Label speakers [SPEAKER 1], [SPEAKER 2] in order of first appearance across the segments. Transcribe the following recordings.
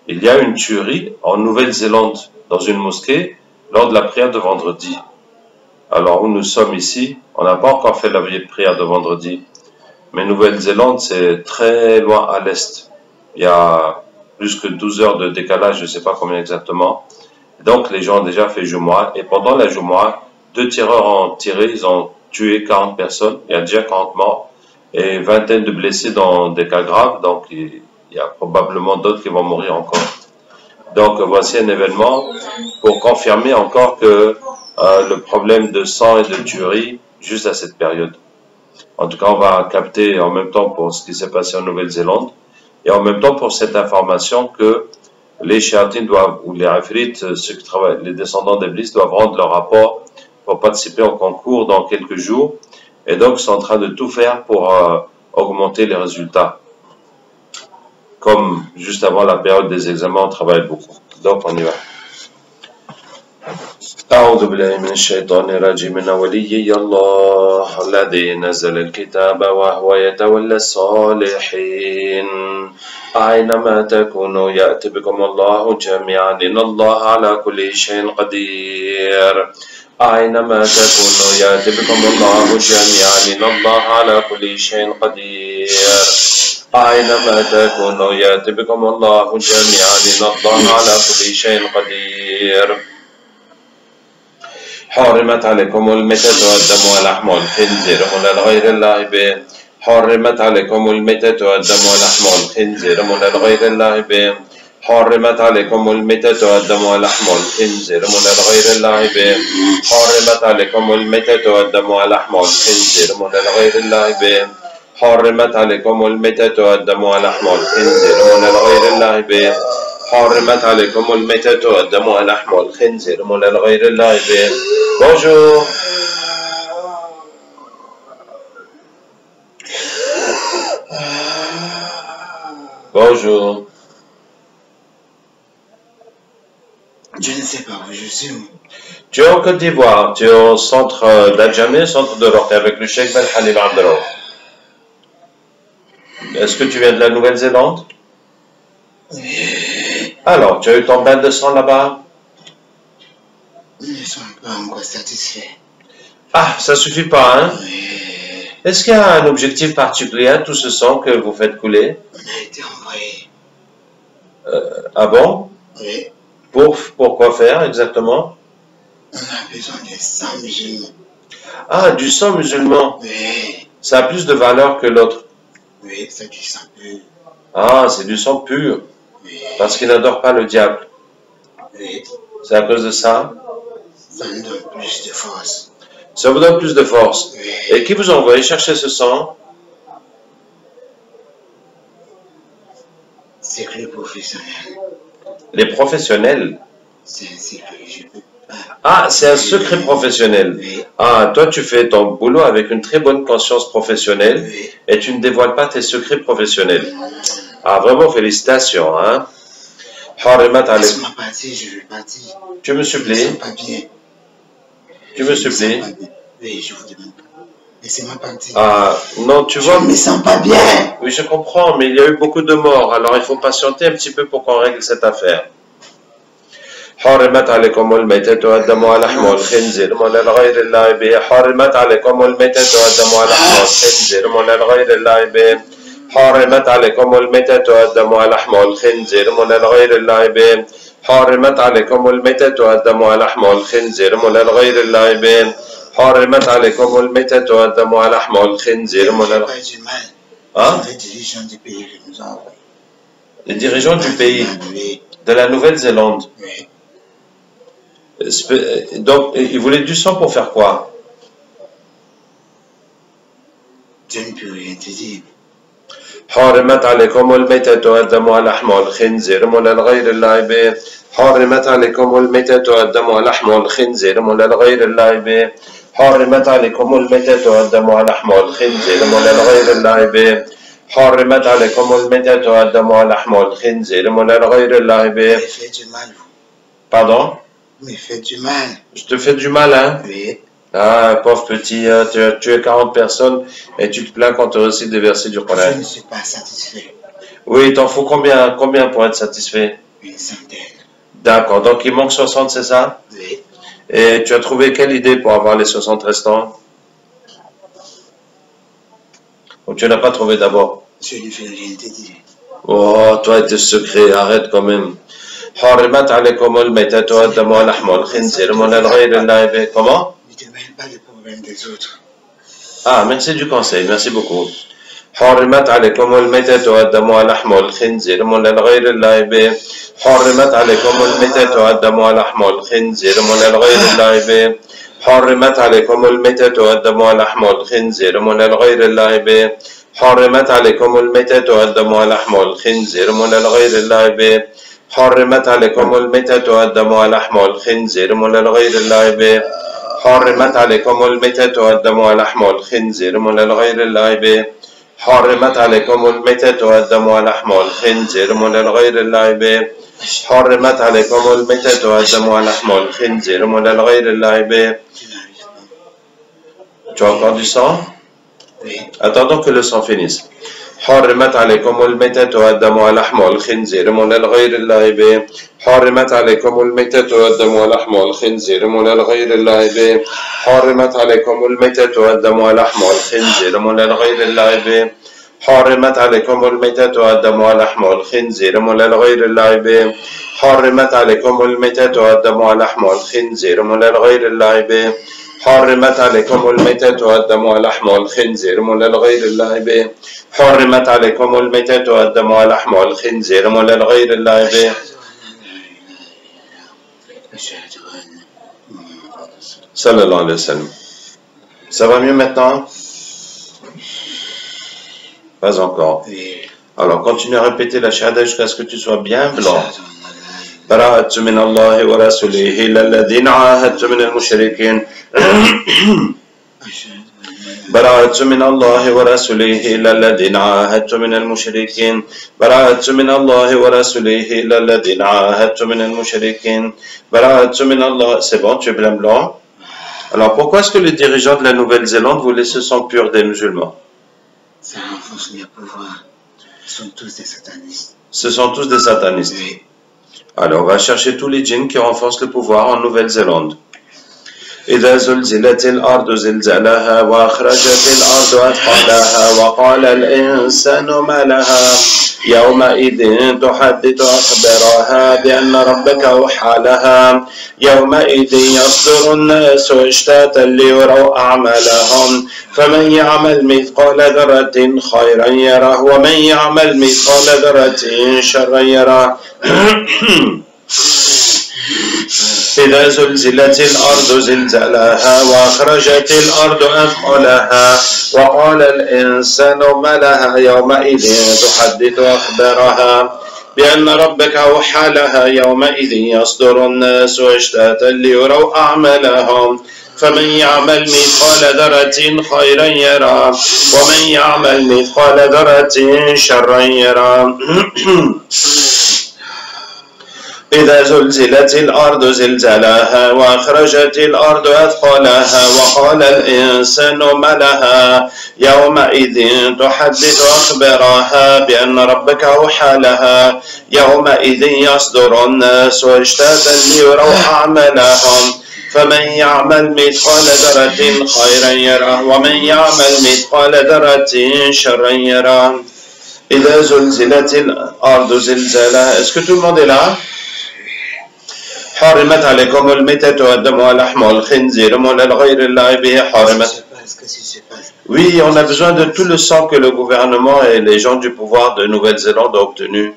[SPEAKER 1] il y a une tuerie en Nouvelle-Zélande, dans une mosquée, lors de la prière de vendredi. Alors où nous sommes ici, on n'a pas encore fait la prière de vendredi. Mais Nouvelle-Zélande, c'est très loin à l'est. Il y a plus que 12 heures de décalage, je ne sais pas combien exactement. Donc les gens ont déjà fait Jumu'ah. Et pendant la Jumu'ah, 2 tireurs ont tiré, ils ont tué 40 personnes. Il y a déjà 40 morts et une vingtaine de blessés dans des cas graves. Donc il y a probablement d'autres qui vont mourir encore. Donc voici un événement pour confirmer encore que le problème de sang et de tuerie, juste à cette période. En tout cas, on va capter en même temps pour ce qui s'est passé en Nouvelle-Zélande et en même temps pour cette information que les Shayatines doivent, ou les Afrites, ceux qui travaillent, les descendants d'Iblis doivent rendre leur rapport pour participer au concours dans quelques jours. Et donc, ils sont en train de tout faire pour augmenter les résultats. Comme juste avant la période des examens, on travaille beaucoup. Donc, on y va. أعوذ بالله من الشيطان الرجيم من ولي الله الذي نزل الكتاب وهو يتولى الصالحين أينما تكونوا يأتي بكم الله جميعا إن الله على كل شيء قدير أينما تكونوا يأتي بكم الله جميعا إن الله على كل شيء قدير أينما تكونوا يأتي بكم الله جميعا إن الله على كل شيء قدير حرمت عليكم الميتة والدم ولحم الخنزير من الغير الله به حرمت عليكم الميتة والدم ولحم الخنزير من الغير الله به حرمت عليكم الميتة والدم ولحم الخنزير من الغير الله به حرمت عليكم الميتة والدم ولحم الخنزير من الغير الله به حرمت عليكم الميتة والدم ولحم الخنزير من الغير الله به حرمت عليكم الميتة والدم ولحم الخنزير من الغير الله به. Bonjour. Bonjour.
[SPEAKER 2] Je ne sais pas où je suis.
[SPEAKER 1] Tu es en Côte d'Ivoire, tu es au centre d'Adjamé, centre de l'Orte, avec le Cheikh Ben Halim Abdelraouf. Est-ce que tu viens de la Nouvelle-Zélande?
[SPEAKER 2] Oui.
[SPEAKER 1] Alors, tu as eu ton bain de sang là-bas?
[SPEAKER 2] Je ne suis pas encore satisfait.
[SPEAKER 1] Ah, ça suffit pas, hein?
[SPEAKER 2] Oui.
[SPEAKER 1] Est-ce qu'il y a un objectif particulier à tout ce sang que vous faites couler?
[SPEAKER 2] On a été envoyé.
[SPEAKER 1] Ah bon?
[SPEAKER 2] Oui.
[SPEAKER 1] Pour quoi faire exactement?
[SPEAKER 2] On a besoin de sang musulman.
[SPEAKER 1] Ah, du sang musulman.
[SPEAKER 2] Oui.
[SPEAKER 1] Ça a plus de valeur que l'autre.
[SPEAKER 2] Oui, c'est du sang pur.
[SPEAKER 1] Ah, c'est du sang pur.
[SPEAKER 2] Oui.
[SPEAKER 1] Parce qu'il n'adore pas le diable.
[SPEAKER 2] Oui.
[SPEAKER 1] C'est à cause de ça?
[SPEAKER 2] Ça nous donne plus de force.
[SPEAKER 1] Ça vous donne plus de force.
[SPEAKER 2] Oui.
[SPEAKER 1] Et qui vous a envoyé chercher ce sang?
[SPEAKER 2] C'est que les professionnels.
[SPEAKER 1] Les professionnels.
[SPEAKER 2] C'est ainsi que je peux pas.
[SPEAKER 1] Ah, c'est un secret professionnel.
[SPEAKER 2] Oui.
[SPEAKER 1] Ah, toi, tu fais ton boulot avec une très bonne conscience professionnelle
[SPEAKER 2] Oui.
[SPEAKER 1] et tu ne dévoiles pas tes secrets professionnels. Ah, vraiment, félicitations, hein. Harimat alayk.
[SPEAKER 2] Laisse-moi partir, je vais partir.
[SPEAKER 1] Tu me
[SPEAKER 2] Je ne me
[SPEAKER 1] supplies?
[SPEAKER 2] sens pas bien.
[SPEAKER 1] Tu me supplies?
[SPEAKER 2] Oui, je vous demande pas. Laissez-moi partir.
[SPEAKER 1] Ah, non, tu vois.
[SPEAKER 2] Je ne me sens pas bien.
[SPEAKER 1] Oui, je comprends, mais il y a eu beaucoup de morts, alors il faut patienter un petit peu pour qu'on règle cette affaire. حرمت عليكم الميتة والدم ولحم الخنزير من الغير الله به حرمت عليكم الميتة والدم ولحم الخنزير من الغير الله به حرمت عليكم الميتة والدم ولحم الخنزير من الغير الله به حرمت عليكم الميتة والدم ولحم الخنزير من الغير الله به حرمت عليكم الميتة والدم ولحم الخنزير من الغير. Hein?
[SPEAKER 2] Les dirigeants du pays qui nous ont envoyés.
[SPEAKER 1] Les dirigeants du pays,
[SPEAKER 2] Oui.
[SPEAKER 1] de la Nouvelle-Zélande.
[SPEAKER 2] Oui.
[SPEAKER 1] Donc, ils voulaient du sang pour faire quoi?
[SPEAKER 2] Je ne peux rien te dire.
[SPEAKER 1] حرمت عليكم الميتة والدم ولحم الخنزير من الغير الله به حرمت عليكم الميتة والدم ولحم الخنزير من الغير الله به حرمت عليكم الميتة والدم ولحم الخنزير من الغير الله به حرمت عليكم الميتة والدم ولحم الخنزير من الغير الله به.
[SPEAKER 2] Mais faites du mal, vous.
[SPEAKER 1] Pardon?
[SPEAKER 2] Mais faites du mal.
[SPEAKER 1] Je te fais du mal, hein?
[SPEAKER 2] Oui.
[SPEAKER 1] Ah, pauvre petit, tu as tué 40 personnes et tu te plains quand tu récites des versets du Coran.
[SPEAKER 2] Je ne suis pas satisfait.
[SPEAKER 1] Oui, il t'en faut combien pour être satisfait?
[SPEAKER 2] Une centaine.
[SPEAKER 1] D'accord, donc il manque 60, c'est ça?
[SPEAKER 2] Oui.
[SPEAKER 1] Et tu as trouvé quelle idée pour avoir les 60 restants? Ou tu n'as pas trouvé d'abord?
[SPEAKER 2] Je lui fais rien te dire.
[SPEAKER 1] Oh, toi et tes secrets, arrête quand même. حرمت عليكم الميتة والدم ولحم الخنزير من الغير الله به. Comment?
[SPEAKER 2] Ne te mêle pas des problèmes des autres.
[SPEAKER 1] Ah, merci du conseil, merci beaucoup. حرمت عليكم الميتة والدم ولحم الخنزير من الغير الله به. حرمت عليكم الميتة والدم ولحم الخنزير من الغير الله به. حرمت عليكم الميتة والدم ولحم الخنزير من الغير الله به. حرمت عليكم الميتة والدم ولحم الخنزير من الغير الله به. حرمت عليكم الميتة والدم ولحم الخنزير من الغير الله به. حرمت عليكم الميتة والدم ولحم الخنزير من الغير الله به. حرمت عليكم الميتة والدم ولحم الخنزير من الغير الله به. حرمت عليكم الميتة والدم ولحم الخنزير من الغير الله به. Tu as encore du sang?
[SPEAKER 2] Oui.
[SPEAKER 1] Attendons que le sang finisse. حرمت عليكم الميتة والدم ولحم الخنزير من الغير الله به. حرمت عليكم الميتة والدم ولحم الخنزير من الغير الله به. حرمت عليكم الميتة والدم ولحم الخنزير من الغير الله به. حرمت عليكم الميتة والدم ولحم الخنزير من الغير الله به. حرمت عليكم الميتة والدم ولحم الخنزير من الغير الله به. حرمت عليكم الميتة والدم ولحم الخنزير من الغير الله به. حرمت عليكم الميتة والدم ولحم الخنزير من الغير الله به. Sallallahu alayhi wa sallam. Ça va mieux maintenant? Pas encore. Alors continue à répéter la shahada jusqu'à ce que tu sois bien blanc. براءة من الله ورسوله إلى الذين عاهدتم من المشركين. براءة من الله ورسوله إلى الذين عاهدتم من المشركين. براءة من الله ورسوله إلى الذين عاهدتم من المشركين. براءة من الله. C'est bon, tu es bien blanc. Alors pourquoi est-ce que les dirigeants de la Nouvelle-Zélande voulaient ce sang pur des musulmans?
[SPEAKER 2] Ça renforce le pouvoir. Ce sont tous des satanistes.
[SPEAKER 1] Ce sont tous des satanistes.
[SPEAKER 2] Oui.
[SPEAKER 1] Alors on va chercher tous les djinns qui renforcent le pouvoir en Nouvelle-Zélande. إذا زلزلت الأرض زلزالها وأخرجت الأرض أثقالها وقال الإنسان ما لها يومئذ تحدث أخبارها بأن ربك أوحى لها يومئذ يصدر الناس اشتاتا ليروا أعمالهم فمن يعمل مثقال ذرة خيرا يره ومن يعمل مثقال ذرة شرا يره. إذا زلزلت الأرض زلزالها وأخرجت الأرض أثقالها وقال الإنسان ما لها يومئذ تحدث أخبارها بأن ربك أوحى لها يومئذ يصدر الناس أشتاتا ليروا أعمالهم فمن يعمل مثقال ذرة خيرا يره ومن يعمل مثقال ذرة شرا يره. إذا زلزلت الأرض زلزالها وأخرجت الأرض أثقالها وقال الإنسان ما لها يومئذ تحدث أخبارها بأن ربك أوحى لها يومئذ يصدر الناس أشتاتا ليروا أعمالهم فمن يعمل مثقال ذرة خيرا يره ومن يعمل مثقال ذرة شرا يره. إذا زلزلت الأرض زلزالها. Est-ce que tout le monde est là? حرمت عليكم الميتة والدم ولحم الخنزير من الغير الله به. حرمت. Oui, on a besoin de tout le sang que le gouvernement et les gens du pouvoir de Nouvelle-Zélande ont obtenu.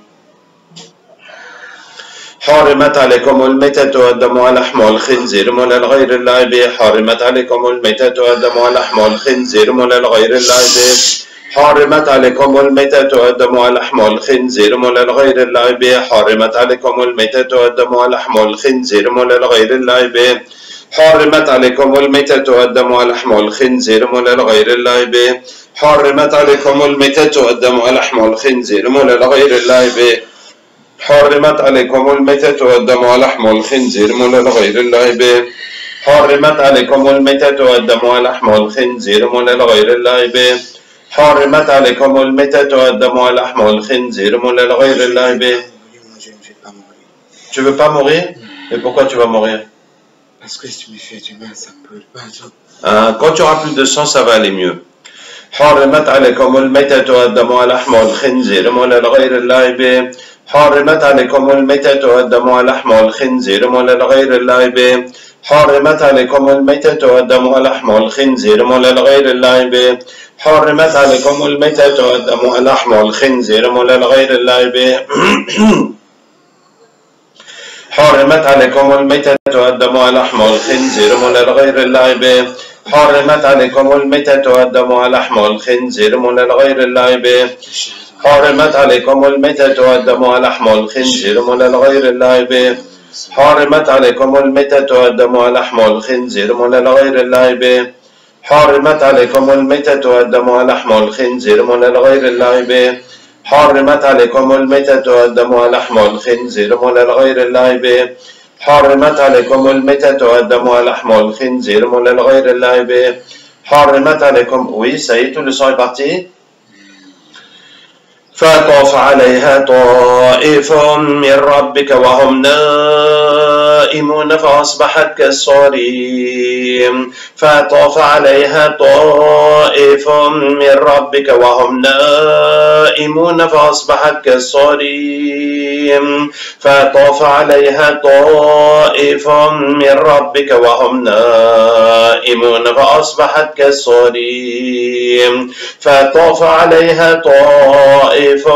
[SPEAKER 1] حرمت عليكم الميتة والدم ولحم الخنزير من الغير الله به. حرمت عليكم الميتة والدم ولحم الخنزير من الغير الله به. حرمت عليكم الميتة والدم ولحم الخنزير من الغير الله به. حرمت عليكم الميتة والدم ولحم الخنزير من الغير الله به. حرمت عليكم الميتة والدم ولحم الخنزير من الغير الله به. حرمت عليكم الميتة والدم ولحم الخنزير من الغير الله به. حرمت عليكم الميتة والدم ولحم الخنزير من الغير الله به. حرمت عليكم الميتة والدم ولحم الخنزير من الغير الله به. حرمت عليكم الميتة والدم ولحم الخنزير من الغير الله به.
[SPEAKER 2] vais pas mourir.
[SPEAKER 1] Tu veux pas mourir? Mais pourquoi tu vas mourir?
[SPEAKER 2] Parce que si tu me fais du mal, ça me brûle pas.
[SPEAKER 1] Quand tu auras plus de sang, ça va aller mieux. حرمت عليكم الميتة والدم ولحم الخنزير وللغير الله به. حرمت عليكم الميتة والدم ولحم الخنزير وللغير الله به. حرمت عليكم الميتة والدم ولحم الخنزير وللغير الله به. حرمت عليكم الميتة والدم ولحم الخنزير وللغير الله به. حرمت عليكم الميتة والدم ولحم الخنزير وللغير الله به. حرمت عليكم الميتة والدم ولحم الخنزير وللغير الله به. حرمت عليكم الميتة والدم ولحم الخنزير وللغير الله به. حرمت عليكم الميتة والدم ولحم الخنزير وللغير الله به. حرمت عليكم الميتة والدم ولحم الخنزير وللغير الله به. حرمت عليكم الميتة والدم ولحم الخنزير وللغير الله به. حرمت عليكم الميتة والدم ولحم الخنزير وللغير الله به. حرمت عليكم. Oui, ça y est, tout le sang est parti. فطاف عليها طائف من ربك وهم نائمون فأصبحت كالصريم. فطاف عليها طائف من ربك وهم نائمون فأصبحت كالصريم. فطاف عليها طائف من ربك وهم نائمون فأصبحت كالصريم. فطاف عليها طائف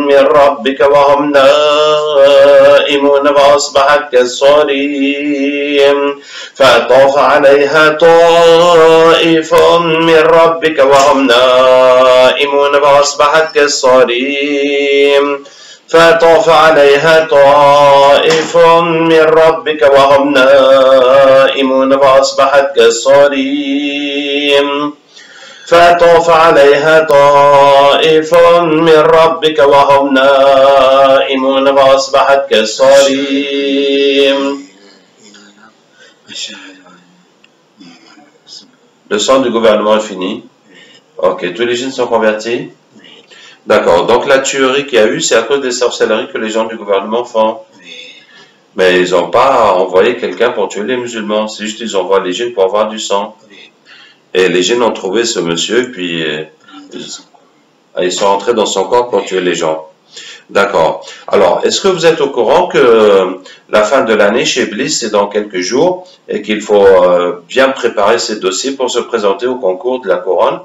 [SPEAKER 1] من ربك وهم نائمون فأصبحت كالصريم. فطاف عليها طائف من ربك وهم نائمون فأصبحت كالصريم. فطاف عليها طائف من ربك وهم نائمون فأصبحت كالصريم. فطاف عليها طائف من ربك وهم نائمون فأصبحت كالصريم. Le sang du gouvernement est fini. Ok, tous les jeunes sont convertis. D'accord, donc la tuerie qu'il y a eu, c'est à cause des sorcelleries que les gens du gouvernement font. Mais ils n'ont pas envoyé quelqu'un pour tuer les musulmans, c'est juste qu'ils envoient les jeunes pour avoir du sang. Et les jeunes ont trouvé ce monsieur, puis ils sont entrés dans son corps pour tuer les gens. D'accord. Alors, est-ce que vous êtes au courant que la fin de l'année chez Bliss, c'est dans quelques jours, et qu'il faut bien préparer ses dossiers pour se présenter au concours de la couronne?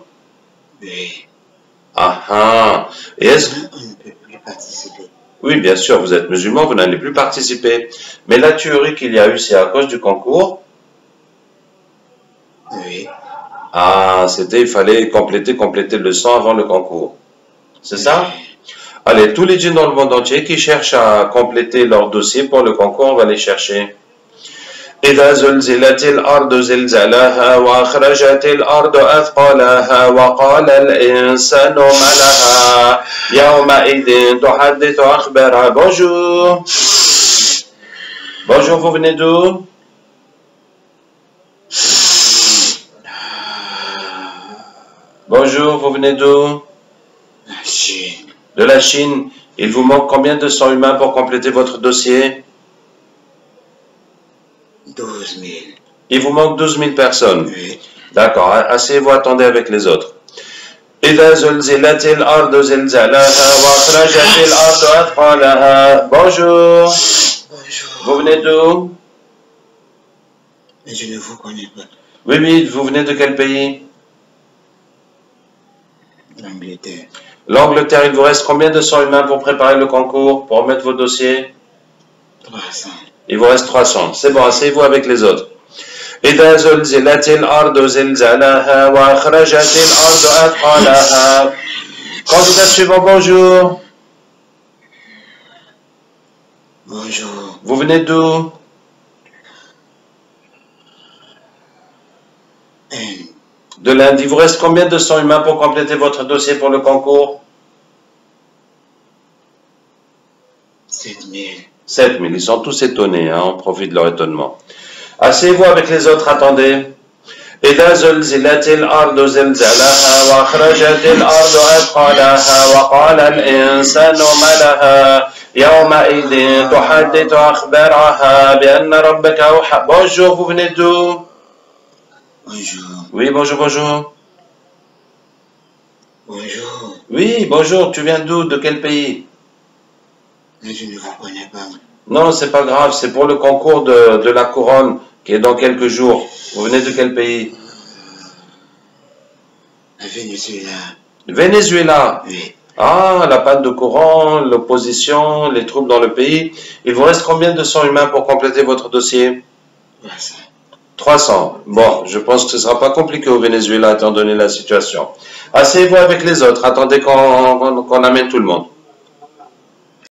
[SPEAKER 2] Oui.
[SPEAKER 1] Ah ah. Et est-ce que...
[SPEAKER 2] On ne peut plus participer.
[SPEAKER 1] Oui, bien sûr, vous êtes musulman, vous n'allez plus participer. Mais la tuerie qu'il y a eu, c'est à cause du concours?
[SPEAKER 2] Oui.
[SPEAKER 1] Ah, c'était, il fallait compléter le sang avant le concours. C'est ça? Allez, tous les djinns dans le monde entier qui cherchent à compléter leur dossier pour le concours, on va les chercher. إذا زلزلت الأرض زلزالها وأخرجت الأرض أثقالها وقال الإنسان ما لها يومئذ تحدث أخبارها. Bonjour. Bonjour, vous venez d'où? Bonjour, vous venez d'où?
[SPEAKER 2] La Chine.
[SPEAKER 1] De la Chine. Il vous manque combien de sang humain pour compléter votre dossier?
[SPEAKER 2] 12 000.
[SPEAKER 1] Il vous manque 12 000 personnes.
[SPEAKER 2] Oui.
[SPEAKER 1] D'accord, asseyez-vous, attendez avec les autres. إذا زلزلت الأرض زلزالها وأخرجت الأرض أثقالها. Bonjour.
[SPEAKER 2] Bonjour.
[SPEAKER 1] Vous venez d'où?
[SPEAKER 2] Mais je ne vous connais pas.
[SPEAKER 1] Oui, oui, vous venez de quel pays?
[SPEAKER 2] L'Angleterre.
[SPEAKER 1] L'Angleterre. Il vous reste combien de sang humain pour préparer le concours, pour remettre vos dossiers?
[SPEAKER 2] 300.
[SPEAKER 1] Il vous reste 300. C'est bon, asseyez-vous avec les autres. إذا زلزلت الأرض زلزالها وأخرجت الأرض أثقالها. Candidat suivant, bonjour.
[SPEAKER 2] Bonjour.
[SPEAKER 1] Vous venez d'où? De l'Inde. Il vous reste combien de sang humain pour compléter votre dossier pour le concours?
[SPEAKER 2] 7 000.
[SPEAKER 1] 7 000. Ils sont tous étonnés, hein, on profite de leur étonnement. Asseyez-vous avec les autres, attendez. إذا زلزلت الأرض زلزالها وأخرجت الأرض أثقالها وقال الإنسان ما لها يومئذ تحدث أخبارها بأن ربك أوحى. Bonjour, vous venez d'où?
[SPEAKER 2] Bonjour.
[SPEAKER 1] Oui, bonjour, bonjour.
[SPEAKER 2] Bonjour.
[SPEAKER 1] Oui, bonjour, tu viens d'où? De quel pays?
[SPEAKER 2] Mais je ne vous connais pas.
[SPEAKER 1] Non, c'est pas grave, c'est pour le concours de la couronne qui est dans quelques jours. Vous venez de quel pays?
[SPEAKER 2] Le Venezuela.
[SPEAKER 1] Venezuela.
[SPEAKER 2] Oui.
[SPEAKER 1] Ah, la panne de courant, l'opposition, les troubles dans le pays. Il vous reste combien de sang humain pour compléter votre dossier?
[SPEAKER 2] 300.
[SPEAKER 1] 300. Bon, je pense que ce ne sera pas compliqué au Venezuela étant donné la situation. Asseyez-vous avec les autres, attendez qu'on amène tout le monde.